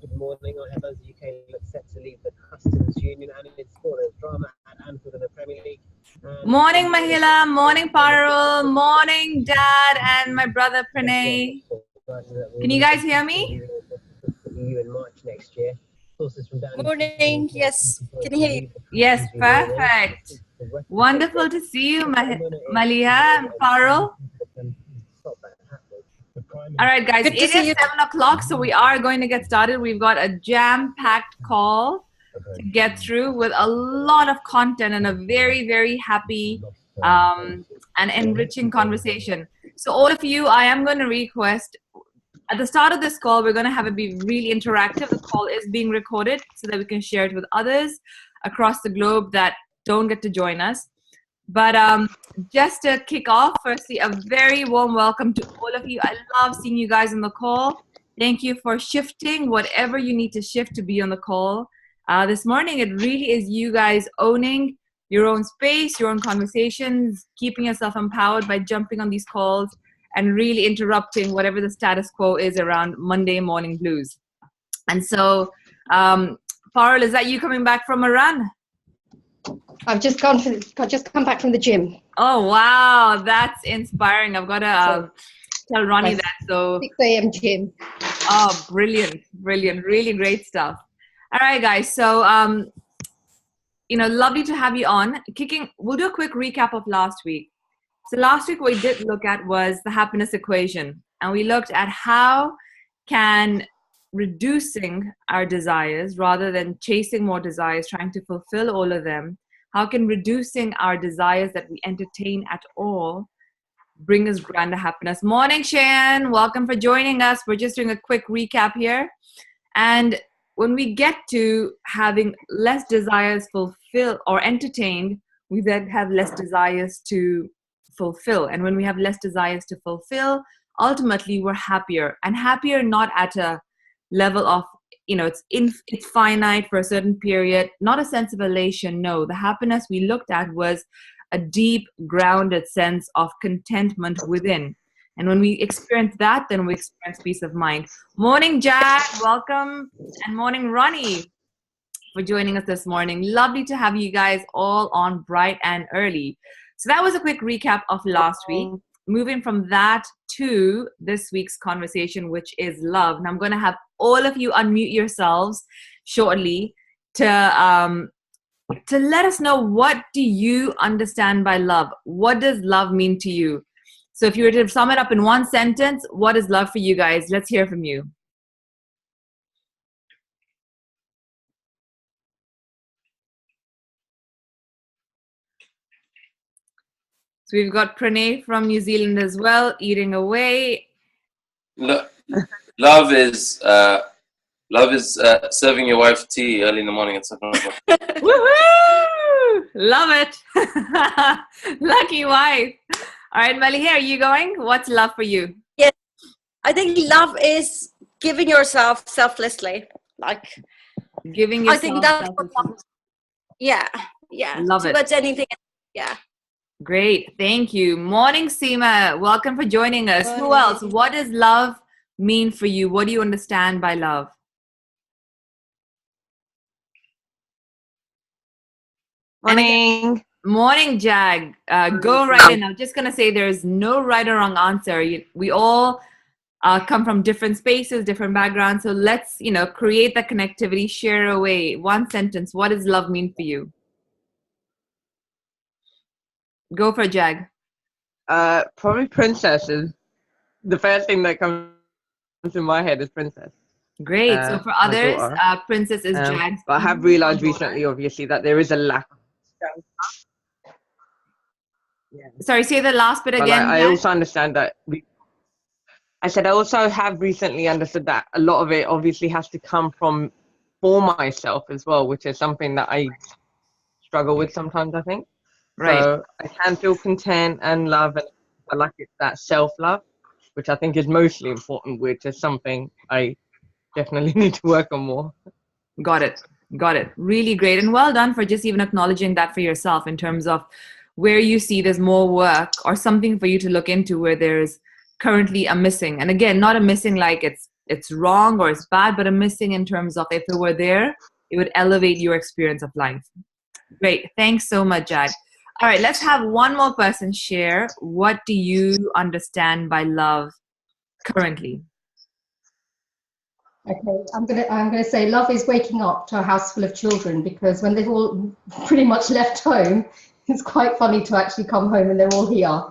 Good morning. I have as the UK looks set to leave the Customs Union and its there's drama at Anfield in the Premier League. Morning, Mahila. Morning, Parul. Morning, Dad, and my brother Pranay. Can you guys hear me? In March next year. Morning. Yes. Can you hear you? Yes, perfect. Wonderful to see you, Maliha and Parul. All right, guys, it is 7 o'clock, so we are going to get started. We've got a jam-packed call to get through with a lot of content and a very, very happy and enriching conversation. So all of you, I am going to request, at the start of this call, we're going to have it be really interactive. The call is being recorded so that we can share it with others across the globe that don't get to join us. But just to kick off, firstly, a very warm welcome to all of you. I love seeing you guys on the call. Thank you for shifting whatever you need to shift to be on the call. This morning, it really is you guys owning your own space, your own conversations, keeping yourself empowered by jumping on these calls and really interrupting whatever the status quo is around Monday morning blues. And so, Parul, is that you coming back from a run? I've just come back from the gym. Oh, wow. That's inspiring. I've got to tell Ronnie that. So 6 a.m. gym. Oh, brilliant. Brilliant. Really great stuff. All right, guys. So, lovely to have you on. We'll do a quick recap of last week. So last week, what we did look at was the happiness equation. And we looked at how can reducing our desires rather than chasing more desires, trying to fulfill all of them, how can reducing our desires that we entertain at all bring us grander happiness? Morning, Cheyenne. Welcome for joining us. We're just doing a quick recap here. And when we get to having less desires fulfilled or entertained, we then have less desires to fulfill. And when we have less desires to fulfill, ultimately we're happier. And happier not at a level of, it's finite for a certain period, not a sense of elation. No, the happiness we looked at was a deep, grounded sense of contentment within. And when we experience that, then we experience peace of mind. Morning, Jack. Welcome. And morning, Ronnie, for joining us this morning. Lovely to have you guys all on bright and early. So that was a quick recap of last week. Moving from that to this week's conversation, which is love. And I'm going to have all of you unmute yourselves shortly to let us know, what do you understand by love? What does love mean to you? So if you were to sum it up in one sentence, what is love for you guys? Let's hear from you. So we've got Pranay from New Zealand as well, eating away. Love is serving your wife tea early in the morning at 7 o'clock. Woohoo! Love it. Lucky wife. All right, Maliha, are you going? What's love for you? Yes, I think love is giving yourself selflessly. Like giving yourself. I think that's what love is. Yeah. Love it. Towards anything. Yeah. Great, thank you. Morning, Seema. Welcome for joining us. Morning. Who else? What does love mean for you? What do you understand by love? Morning. Morning, Jag. Go right in. I'm just going to say there's no right or wrong answer. We all come from different spaces, different backgrounds. So let's, create that connectivity, share away. One sentence. What does love mean for you? Go for Jag. Probably princesses. The first thing that comes to my head is princess. Great. So for others, princess is Jag. But I have realized recently, obviously, that there is a lack. Sorry, say the last bit again. I also understand that. I also have recently understood that a lot of it obviously has to come for myself as well, which is something that I struggle with sometimes, I think. Right. So I can feel content and love, and I like it, that self-love, which I think is mostly important, which is something I definitely need to work on more. Got it. Really great. And well done for just even acknowledging that for yourself in terms of where you see there's more work or something for you to look into where there's currently a missing. And again, not a missing like it's it's wrong or it's bad, but a missing in terms of if it were there, it would elevate your experience of life. Great. Thanks so much, Jag. All right, let's have one more person share. What do you understand by love currently? Okay, I'm gonna say love is waking up to a house full of children, because when they've all pretty much left home, it's quite funny to actually come home and they're all here.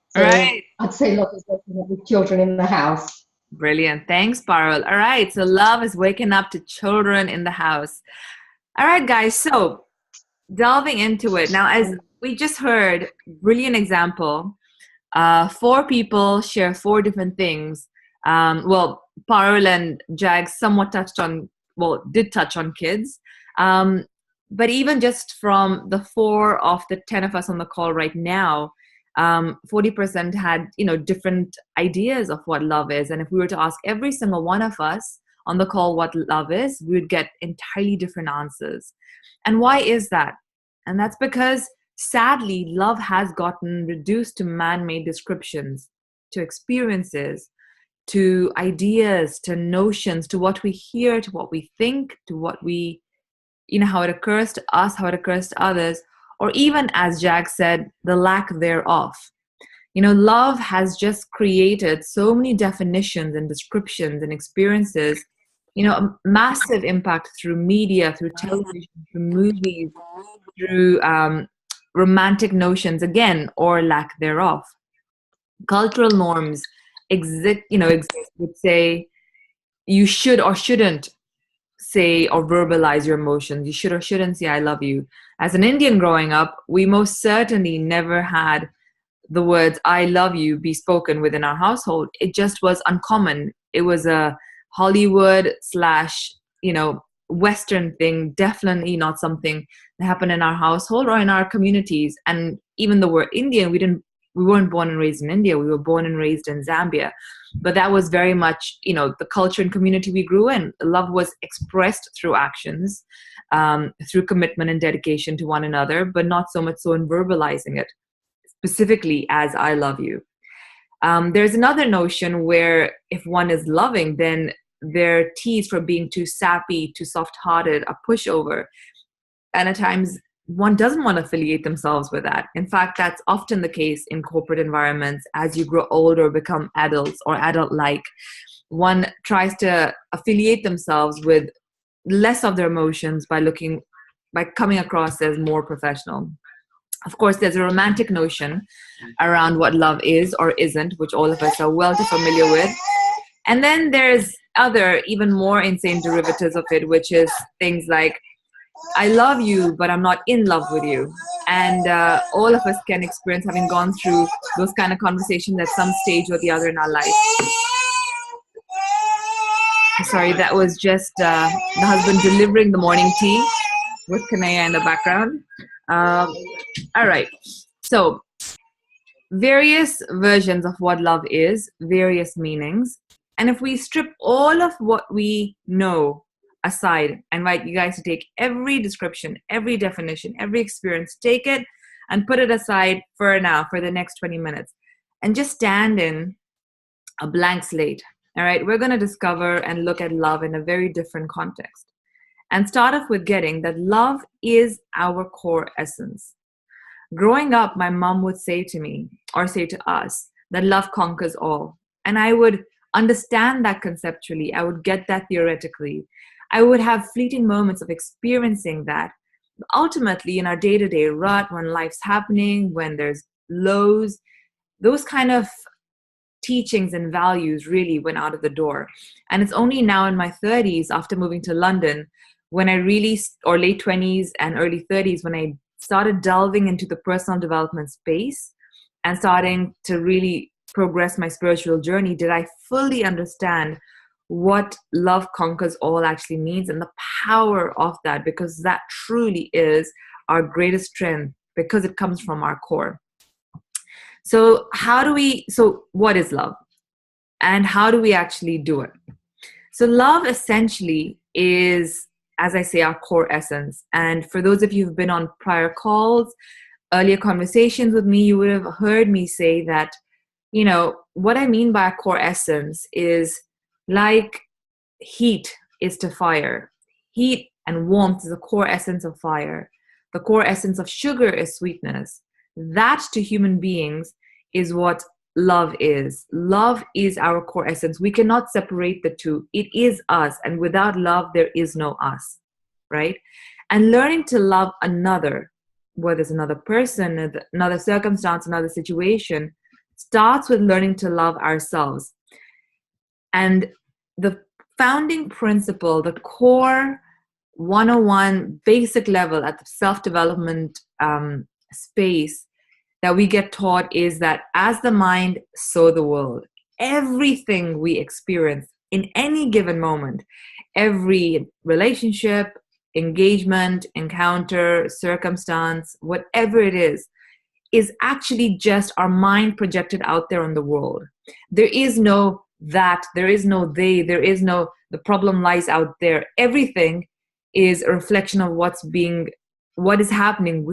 So Right. I'd say love is waking up with children in the house. Brilliant. Thanks, Parul. All right, so love is waking up to children in the house. All right, guys, so delving into it. Now, as we just heard, brilliant example. 4 people share 4 different things. Well, Parul and Jag somewhat did touch on kids. But even just from the 4 of the 10 of us on the call right now, 40% had, different ideas of what love is. And if we were to ask every single one of us on the call what love is, we would get entirely different answers. And why is that? And that's because, sadly, love has gotten reduced to man-made descriptions, to experiences, to ideas, to notions, to what we hear, to what we think, to what we, how it occurs to us, how it occurs to others, or even, as Jag said, the lack thereof. Love has just created so many definitions and descriptions and experiences, a massive impact through media, through television, through movies, through romantic notions, again, or lack thereof. Cultural norms exist would say you should or shouldn't say or verbalize your emotions. You should or shouldn't say I love you. As an Indian growing up, we most certainly never had the words I love you be spoken within our household. It just was uncommon. It was a Hollywood / Western thing, definitely not something that happened in our household or in our communities. And even though we're Indian, we weren't born and raised in India. We were born and raised in Zambia. But that was very much, the culture and community we grew in. Love was expressed through actions, through commitment and dedication to one another, but not so much so in verbalizing it, specifically as I love you. There's another notion where if one is loving, then they're teased for being too sappy, too soft-hearted, a pushover. And at times, one doesn't want to affiliate themselves with that. In fact, that's often the case in corporate environments. As you grow older, become adults or adult-like, one tries to affiliate themselves with less of their emotions by coming across as more professional. Of course, there's a romantic notion around what love is or isn't, which all of us are well too familiar with. And then there's other, even more insane derivatives of it, which is things like, I love you, but I'm not in love with you. And all of us can experience having gone through those kind of conversations at some stage or the other in our life. Sorry, that was just the husband delivering the morning tea with Kanaya in the background. All right. So various versions of what love is, various meanings. And if we strip all of what we know aside and invite you guys to take every description, every definition, every experience, take it and put it aside for now, for the next 20 minutes, and just stand in a blank slate. All right, we're going to discover and look at love in a very different context and start off with getting that love is our core essence. Growing up, my mom would say to me, or say to us, that love conquers all. And I would understand that conceptually. I would get that theoretically. I would have fleeting moments of experiencing that. Ultimately, in our day-to-day rut, when life's happening, when there's lows, those kind of teachings and values really went out of the door. And it's only now in my 30s, after moving to London, when I really, or late 20s and early 30s, when I started delving into the personal development space and starting to really progress my spiritual journey, did I fully understand what love conquers all actually means and the power of that, because that truly is our greatest strength, because it comes from our core. So what is love? And how do we actually do it? So love essentially is, as I say, our core essence. And for those of you who've been on prior calls, earlier conversations with me, you would have heard me say that, what I mean by our core essence is like heat is to fire. Heat and warmth is the core essence of fire. The core essence of sugar is sweetness. That to human beings is what love is. Love is our core essence. We cannot separate the two. It is us. And without love, there is no us, right? And learning to love another, whether it's another person, another circumstance, another situation, starts with learning to love ourselves. And the founding principle, the core 101 basic level at the self-development space that we get taught is that as the mind, so the world. Everything we experience in any given moment, every relationship, engagement, encounter, circumstance, whatever it is actually just our mind projected out there on the world. There is no that, there is no they, there is no the problem lies out there. Everything is a reflection of what is happening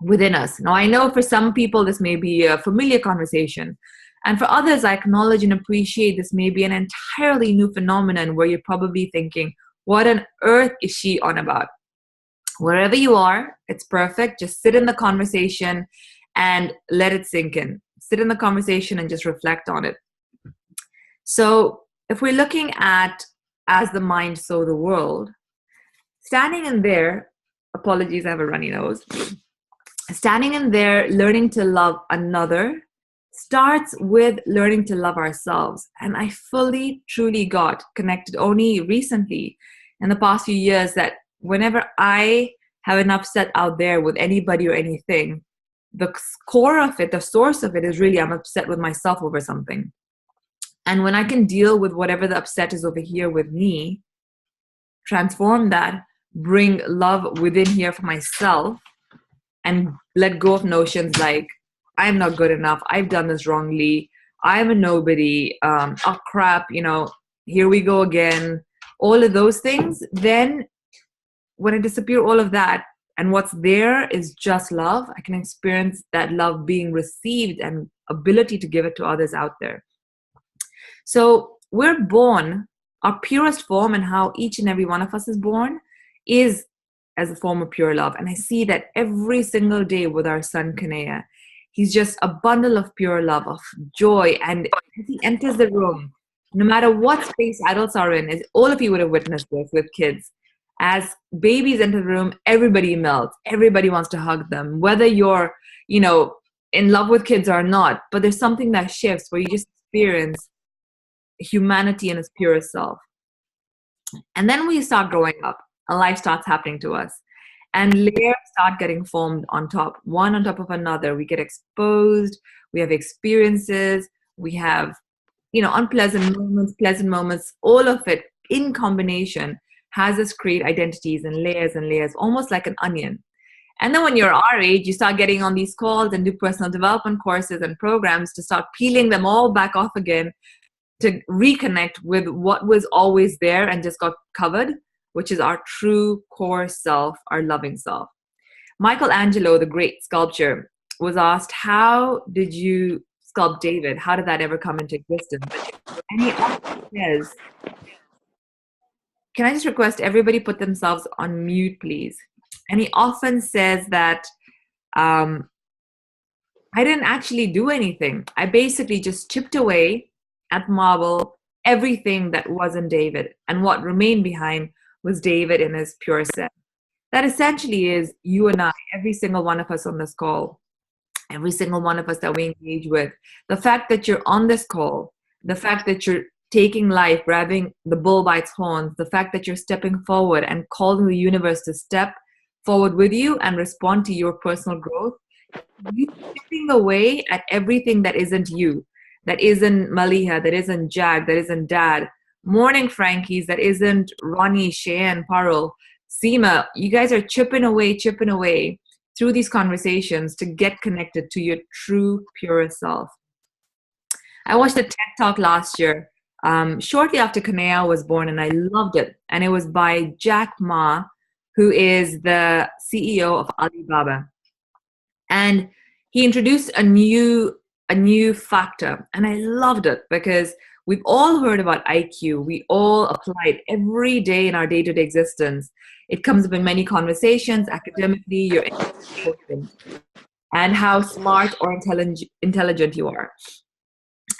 within us. Now, I know for some people this may be a familiar conversation, and for others, I acknowledge and appreciate this may be an entirely new phenomenon where you're probably thinking, what on earth is she on about? Wherever you are, it's perfect. Just sit in the conversation and let it sink in. Sit in the conversation and just reflect on it. So if we're looking at as the mind, so the world, standing in there, apologies, I have a runny nose. Standing in there, learning to love another starts with learning to love ourselves. And I fully, truly got connected only recently in the past few years that whenever I have an upset out there with anybody or anything, the core of it, the source of it is really I'm upset with myself over something. And when I can deal with whatever the upset is over here with me, transform that, bring love within here for myself, and let go of notions like, I'm not good enough, I've done this wrongly, I'm a nobody, oh crap, here we go again, all of those things. Then when I disappear all of that, and what's there is just love, I can experience that love being received and ability to give it to others out there. So we're born, our purest form and how each and every one of us is born is as a form of pure love. And I see that every single day with our son, Kanea. He's just a bundle of pure love, of joy. And as he enters the room, no matter what space adults are in, as all of you would have witnessed this with kids, as babies enter the room, everybody melts. Everybody wants to hug them, whether you're, in love with kids or not. But there's something that shifts where you just experience humanity in its purest self. And then we start growing up and life starts happening to us. And layers start getting formed on top, one on top of another. We get exposed, we have experiences, we have, unpleasant moments, pleasant moments, all of it in combination has us create identities and layers, almost like an onion. And then when you're our age, you start getting on these calls and do personal development courses and programs to start peeling them all back off again to reconnect with what was always there and just got covered, which is our true core self, our loving self. Michelangelo, the great sculptor, was asked, how did you sculpt David? How did that ever come into existence? And he often says, can I just request everybody put themselves on mute, please? And he often says that I didn't actually do anything. I basically just chipped away at marble everything that wasn't David. And what remained behind was David in his pure self. That essentially is you and I, every single one of us on this call, every single one of us that we engage with. The fact that you're on this call, the fact that you're taking life, grabbing the bull by its horns, the fact that you're stepping forward and calling the universe to step forward with you and respond to your personal growth, you chipping away at everything that isn't you, that isn't Maliha, that isn't Jag, that isn't Dad, Morning Frankies, that isn't Ronnie, Cheyenne, Parul, Seema. You guys are chipping away through these conversations to get connected to your true, purest self. I watched a TED Talk last year, shortly after Kanea was born, and I loved it. And it was by Jack Ma, who is the CEO of Alibaba. And he introduced a new factor, and I loved it because We've all heard about IQ. We all apply it every day in our day-to-day existence. It comes up in many conversations, academically, your quotient, and how smart or intelligent you are.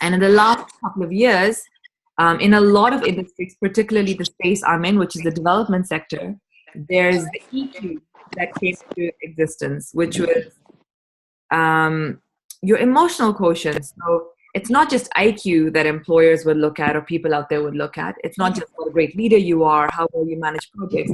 And in the last couple of years, in a lot of industries, particularly the space I'm in, which is the development sector, there's the EQ that came into existence, which was your emotional quotient. So it's not just IQ that employers would look at or people out there would look at. It's not just what a great leader you are, how well you manage projects,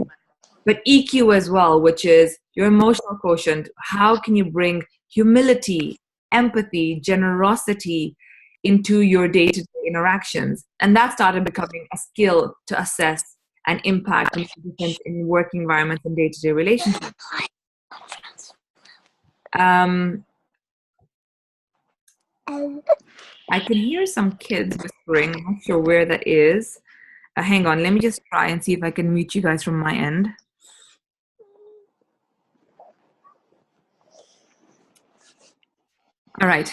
but EQ as well, which is your emotional quotient. How can you bring humility, empathy, generosity into your day-to-day interactions? And that started becoming a skill to assess and impact in work environments and day-to-day relationships. I can hear some kids whispering. I'm not sure where that is. Hang on, let me just try and see if I can mute you guys from my end. All right.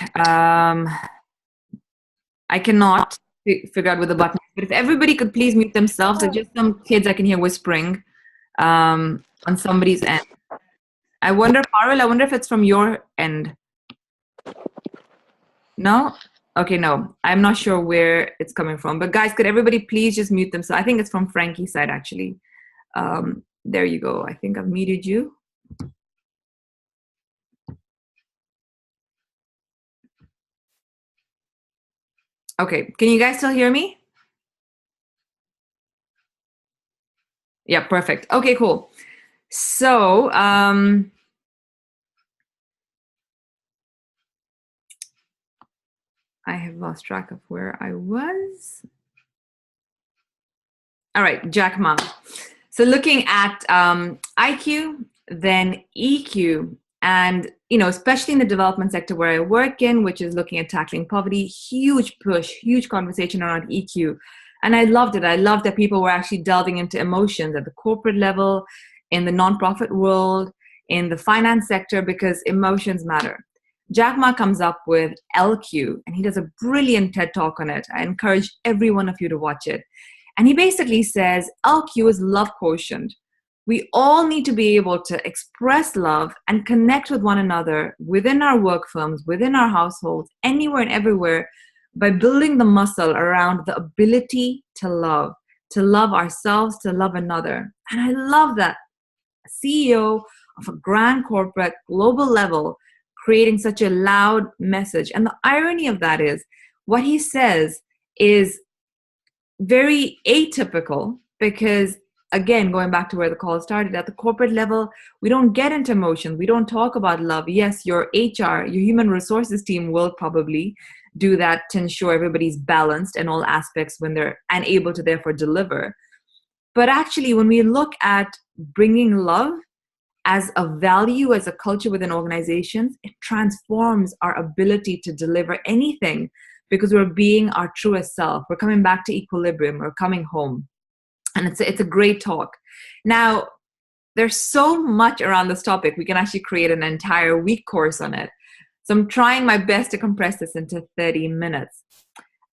I cannot figure out where the button is, but if everybody could please mute themselves. There's just some kids I can hear whispering on somebody's end. I wonder, Parul, I wonder if it's from your end. No? Okay, no. I'm not sure where it's coming from. But guys, could everybody please just mute themselves? I think it's from Frankie's side, actually. There you go. I think I've muted you. Okay, can you guys still hear me? Yeah, perfect. Okay, cool. So, I have lost track of where I was. All right, Jack Ma. So looking at IQ, then EQ, and especially in the development sector where I work in, which is looking at tackling poverty, huge push, huge conversation around EQ. And I loved it. I loved that people were actually delving into emotions at the corporate level, in the nonprofit world, in the finance sector, because emotions matter. Jack Ma comes up with LQ, and he does a brilliant TED Talk on it. I encourage every one of you to watch it. And he basically says LQ is love quotient. We all need to be able to express love and connect with one another within our work firms, within our households, anywhere and everywhere, by building the muscle around the ability to love ourselves, to love another. And I love that CEO of a grand corporate global level creating such a loud message. And the irony of that is what he says is very atypical because, again, going back to where the call started, at the corporate level, we don't get into emotions. We don't talk about love. Yes, your HR, your human resources team will probably do that to ensure everybody's balanced in all aspects when they're unable to therefore deliver. But actually, when we look at bringing love as a value, as a culture within organizations, it transforms our ability to deliver anything because we're being our truest self. We're coming back to equilibrium. We're coming home. And it's a great talk. Now, there's so much around this topic. We can actually create an entire week course on it. So I'm trying my best to compress this into 30 minutes.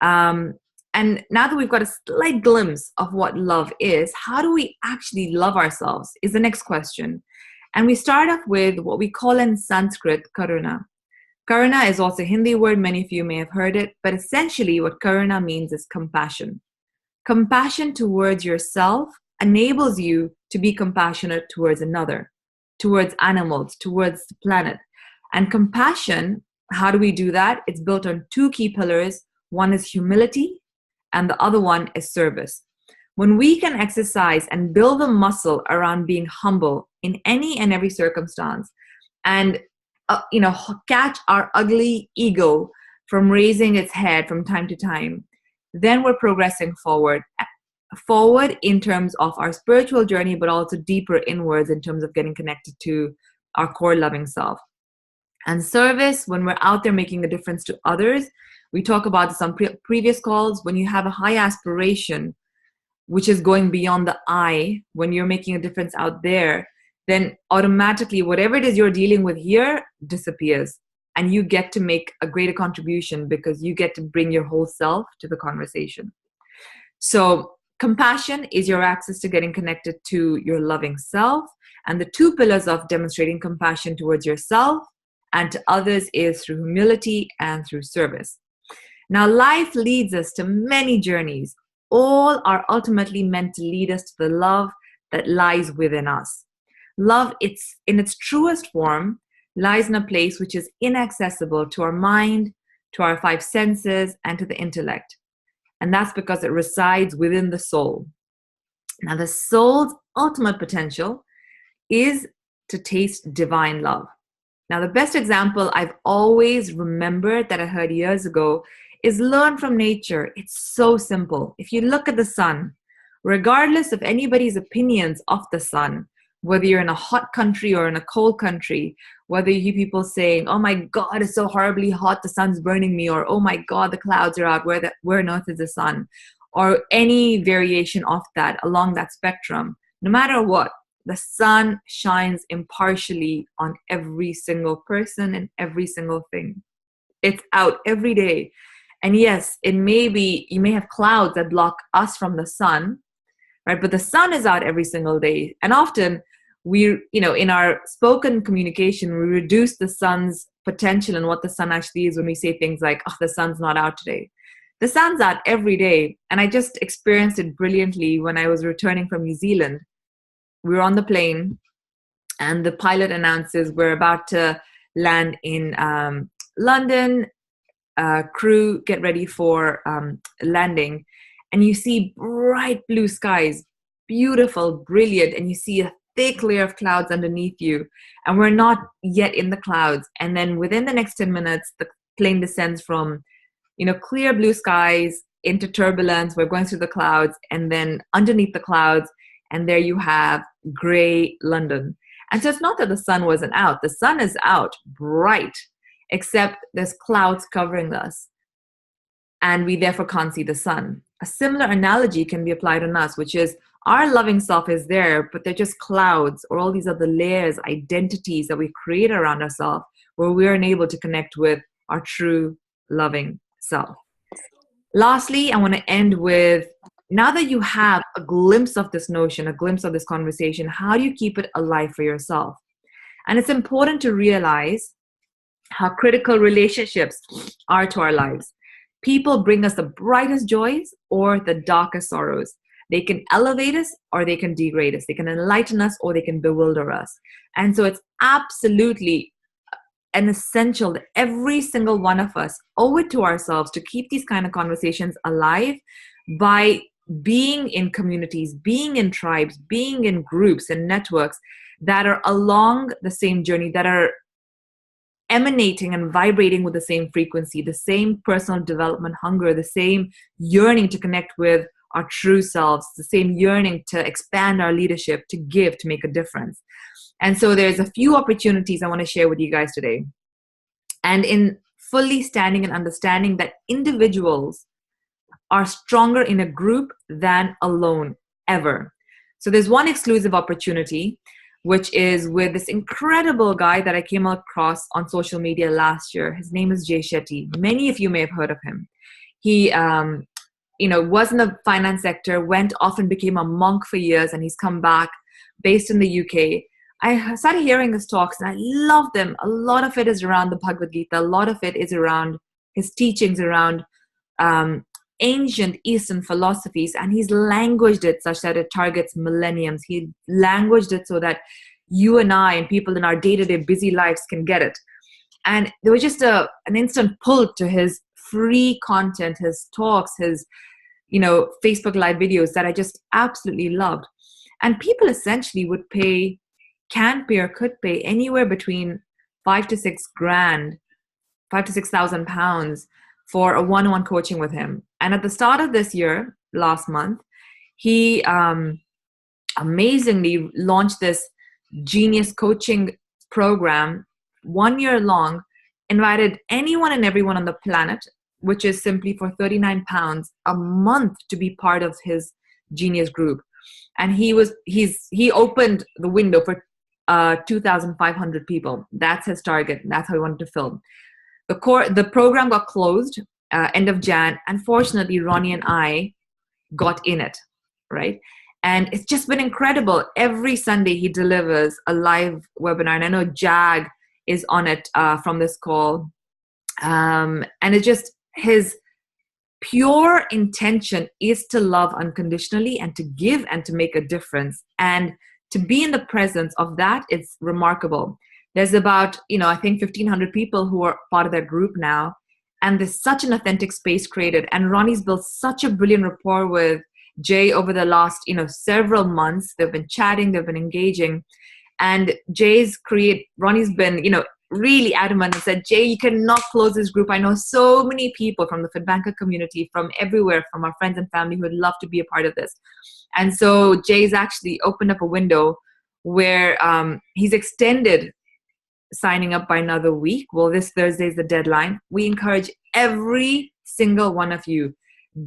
And now that we've got a slight glimpse of what love is, how do we actually love ourselves is the next question. And we start off with what we call in Sanskrit, karuna. Karuna is also a Hindi word. Many of you may have heard it. But essentially what karuna means is compassion. Compassion towards yourself enables you to be compassionate towards another, towards animals, towards the planet. And compassion, how do we do that? It's built on two key pillars. One is humility, and the other one is service. When we can exercise and build a muscle around being humble in any and every circumstance, and catch our ugly ego from raising its head from time to time, then we're progressing forward in terms of our spiritual journey, but also deeper inwards in terms of getting connected to our core loving self. And service, when we're out there making a difference to others, we talk about this on previous calls. When you have a high aspiration, which is going beyond the I, when you're making a difference out there, then automatically whatever it is you're dealing with here disappears. and you get to make a greater contribution because you get to bring your whole self to the conversation. So compassion is your access to getting connected to your loving self. And the two pillars of demonstrating compassion towards yourself and to others is through humility and through service. Now, life leads us to many journeys. All are ultimately meant to lead us to the love that lies within us. Love, it's in its truest form, lies in a place which is inaccessible to our mind, to our five senses, and to the intellect. And that's because it resides within the soul. Now, the soul's ultimate potential is to taste divine love. Now, the best example I've always remembered that I heard years ago is learn from nature. It's so simple. If you look at the sun, regardless of anybody's opinions of the sun, whether you're in a hot country or in a cold country, whether you hear people saying, oh my God, it's so horribly hot, the sun's burning me, or oh my God, the clouds are out, where on earth is the sun? Or any variation of that along that spectrum, no matter what, the sun shines impartially on every single person and every single thing. It's out every day. And yes, it may be, you may have clouds that block us from the sun, right? But the sun is out every single day. And often we, in our spoken communication, we reduce the sun's potential and what the sun actually is when we say things like, oh, the sun's not out today. The sun's out every day. And I just experienced it brilliantly when I was returning from New Zealand. We were on the plane and the pilot announces we're about to land in London. Crew, get ready for landing. And you see bright blue skies, beautiful, brilliant. And you see a thick layer of clouds underneath you. And we're not yet in the clouds. And then within the next 10 minutes, the plane descends from, clear blue skies into turbulence. We're going through the clouds and then underneath the clouds. And there you have gray London. And so it's not that the sun wasn't out. The sun is out, bright, except there's clouds covering us. And we therefore can't see the sun. A similar analogy can be applied on us, which is our loving self is there, but they're just clouds or all these other layers, identities that we create around ourselves where we are unable to connect with our true loving self. Lastly, I want to end with, now that you have a glimpse of this notion, a glimpse of this conversation, how do you keep it alive for yourself? And it's important to realize how critical relationships are to our lives. People bring us the brightest joys or the darkest sorrows. They can elevate us or they can degrade us. They can enlighten us or they can bewilder us. And so it's absolutely an essential that every single one of us owe it to ourselves to keep these kind of conversations alive by being in communities, being in tribes, being in groups and networks that are along the same journey, that are emanating and vibrating with the same frequency, the same personal development hunger, the same yearning to connect with our true selves, the same yearning to expand our leadership, to give, to make a difference. And so there's a few opportunities I want to share with you guys today. And in fully standing and understanding that individuals are stronger in a group than alone, ever. So there's one exclusive opportunity, which is with this incredible guy that I came across on social media last year. His name is Jay Shetty. Many of you may have heard of him. He, was in the finance sector, went off and became a monk for years, and he's come back based in the UK. I started hearing his talks and I loved them. A lot of it is around the Bhagavad Gita. A lot of it is around his teachings around ancient Eastern philosophies, and he's languaged it such that it targets millenniums. He languaged it so that you and I and people in our day-to-day busy lives can get it. And there was just an instant pull to his free content, his talks, his Facebook Live videos that I just absolutely loved. And people essentially would pay, can pay or could pay anywhere between £5,000 to £6,000 for a one-on-one coaching with him. And at the start of this year, last month, he amazingly launched this genius coaching program, 1 year long, invited anyone and everyone on the planet, which is simply for £39 a month to be part of his genius group. And he opened the window for 2,500 people. That's his target. That's how he wanted to film. The program got closed end of Jan. Unfortunately, Ronnie and I got in it, right? And it's just been incredible. Every Sunday he delivers a live webinar, and I know Jag is on it from this call. And it's just his pure intention is to love unconditionally and to give and to make a difference. And to be in the presence of that, it's remarkable. There's about, I think 1,500 people who are part of that group now. And there's such an authentic space created. And Ronnie's built such a brilliant rapport with Jay over the last, several months. They've been chatting, they've been engaging. And Ronnie's been, really adamant and said, Jay, you cannot close this group. I know so many people from the FITBANKER community, from everywhere, from our friends and family who would love to be a part of this. And so Jay's actually opened up a window where he's extended signing up by another week. Well, this Thursday is the deadline. We encourage every single one of you,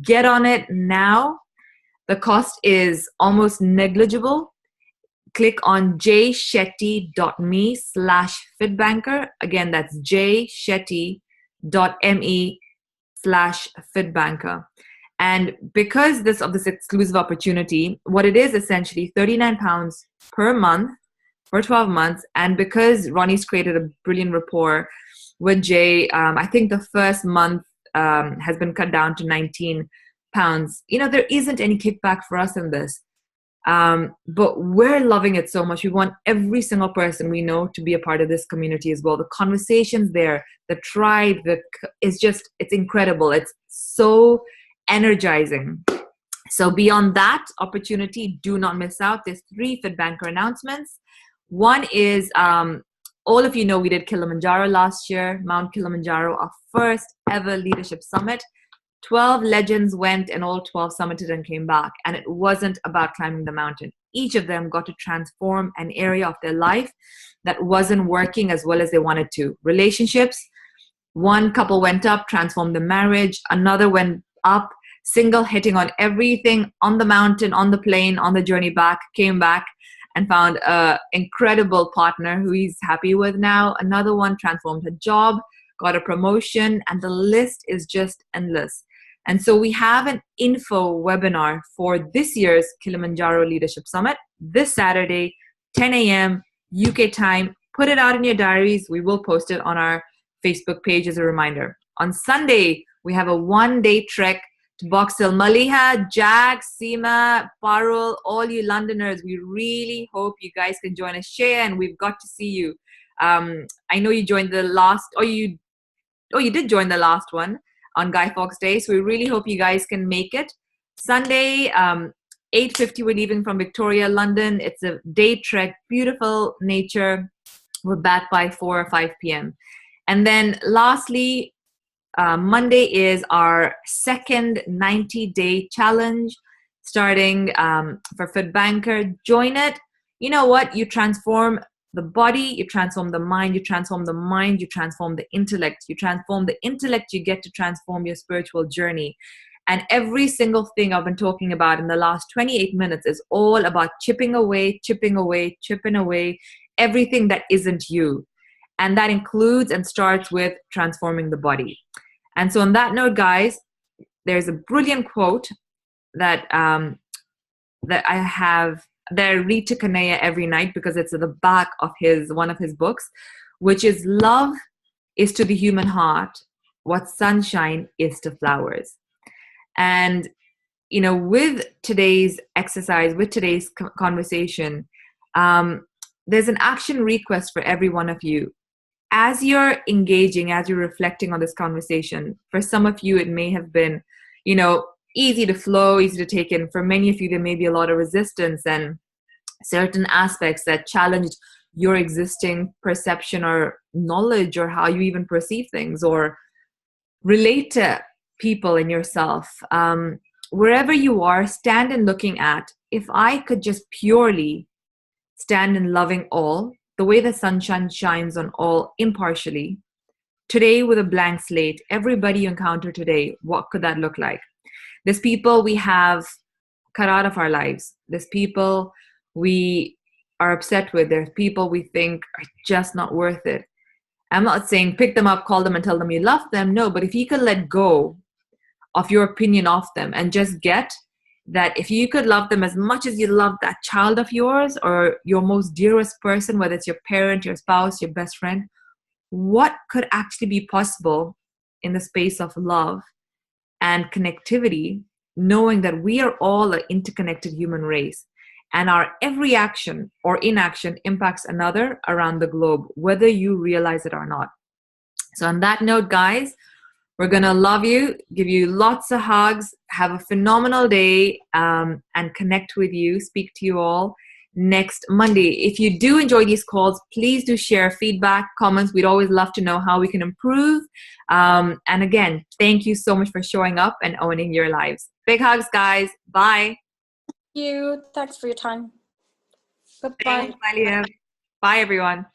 get on it now. The cost is almost negligible. Click on jshetty.me/FITBANKER. Again, that's jshetty.me/FITBANKER. And because of this exclusive opportunity, what it is essentially £39 per month for 12 months. And because Ronnie's created a brilliant rapport with Jay, I think the first month has been cut down to £19. There isn't any kickback for us in this. But we're loving it so much. We want every single person we know to be a part of this community as well. The conversations there, the tribe, it's incredible. It's so energizing. So beyond that opportunity, do not miss out. There's 3 FITBANKER announcements. One is, all of you know we did Kilimanjaro last year, Mount Kilimanjaro, our first ever leadership summit. 12 legends went and all 12 summited and came back. And it wasn't about climbing the mountain. Each of them got to transform an area of their life that wasn't working as well as they wanted to. Relationships, one couple went up, transformed the marriage. Another went up, single, hitting on everything on the mountain, on the plane, on the journey back, came back and found an incredible partner who he's happy with now. Another one transformed her job, got a promotion, and the list is just endless. And so we have an info webinar for this year's Kilimanjaro Leadership Summit this Saturday, 10 a.m. UK time. Put it out in your diaries. We will post it on our Facebook page as a reminder. On Sunday, we have a one-day trek to Box Hill. Maliha, Jag, Seema, Parul, all you Londoners, we really hope you guys can join us. Share, and we've got to see you. I know you joined the last, you did join the last one on Guy Fawkes Day. So we really hope you guys can make it. Sunday, 8:50, we're leaving from Victoria, London. It's a day trek, beautiful nature. We're back by 4 or 5 p.m. And then lastly, Monday is our second 90-day challenge starting for FITBANKER. Join it. You know what? You transform the body, you transform the mind, you transform the mind, you transform the intellect. You transform the intellect, you get to transform your spiritual journey. And every single thing I've been talking about in the last 28 minutes is all about chipping away everything that isn't you. And that includes and starts with transforming the body. And so on that note, guys, there's a brilliant quote that I read to Kanaya every night because it's at the back of one of his books, which is, love is to the human heart what sunshine is to flowers. And, with today's exercise, with today's conversation, there's an action request for every one of you. As you're engaging, as you're reflecting on this conversation, for some of you, it may have been, easy to flow, easy to take in. For many of you, there may be a lot of resistance and certain aspects that challenged your existing perception or knowledge or how you even perceive things or relate to people and yourself. Wherever you are, stand in looking at, if I could just purely stand in loving all, the way the sunshine shines on all impartially, today with a blank slate, everybody you encounter today, what could that look like? There's people we have cut out of our lives. There's people we are upset with. There's people we think are just not worth it. I'm not saying pick them up, call them and tell them you love them. No, but if you could let go of your opinion of them and just get that if you could love them as much as you love that child of yours or your most dearest person, whether it's your parent, your spouse, your best friend, what could actually be possible in the space of love and connectivity, knowing that we are all an interconnected human race and our every action or inaction impacts another around the globe, whether you realize it or not. So on that note, guys, we're going to love you, give you lots of hugs, have a phenomenal day, and connect with you, speak to you all next Monday. If you do enjoy these calls, please do share feedback, comments. We'd always love to know how we can improve. And again, thank you so much for showing up and owning your lives. Big hugs, guys. Bye. You. Thanks for your time. Bye-bye. Thanks, Malia. Bye, everyone.